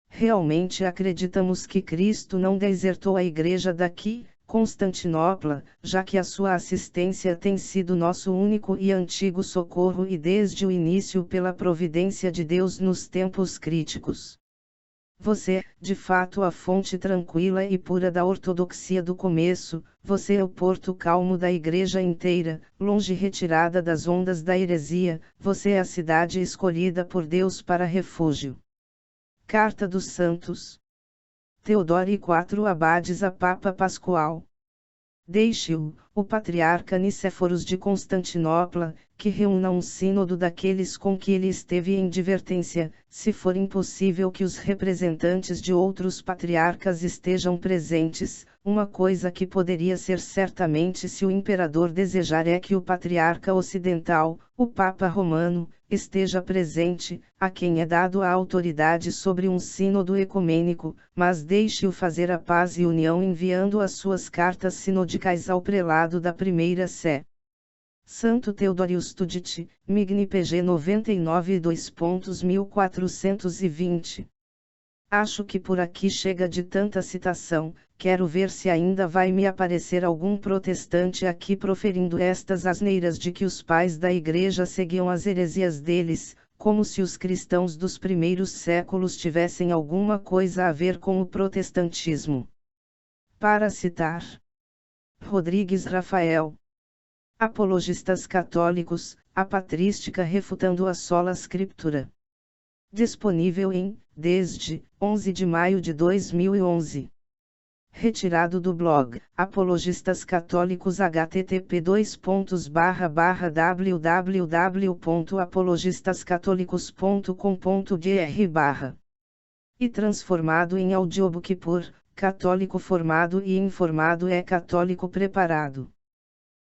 Realmente acreditamos que Cristo não desertou a Igreja daqui, Constantinopla, já que a sua assistência tem sido nosso único e antigo socorro e desde o início pela providência de Deus nos tempos críticos. Você, de fato a fonte tranquila e pura da ortodoxia do começo, você é o porto calmo da Igreja inteira, longe retirada das ondas da heresia, você é a cidade escolhida por Deus para refúgio. Carta dos Santos Teodoro e 4 Abades a Papa Pascoal. deixe-o, o patriarca Nicéforos de Constantinopla, que reúna um sínodo daqueles com que ele esteve em divertência, se for impossível que os representantes de outros patriarcas estejam presentes. Uma coisa que poderia ser certamente se o imperador desejar é que o patriarca ocidental, o Papa Romano, esteja presente, a quem é dado a autoridade sobre um sínodo ecumênico, mas deixe-o fazer a paz e união enviando as suas cartas sinodicais ao prelado da Primeira Sé. Santo Theodorius Tudit, Migni PG 99 2.1420. Acho que por aqui chega de tanta citação, quero ver se ainda vai me aparecer algum protestante aqui proferindo estas asneiras de que os pais da Igreja seguiam as heresias deles, como se os cristãos dos primeiros séculos tivessem alguma coisa a ver com o protestantismo. Para citar Rodrigues Rafael. Apologistas Católicos, a Patrística refutando a sola Scriptura. Disponível em, desde, 11 de maio de 2011. Retirado do blog, Apologistas Católicos http://www.apologistascatólicos.com.br/ e transformado em audiobook por, católico formado e informado é católico preparado.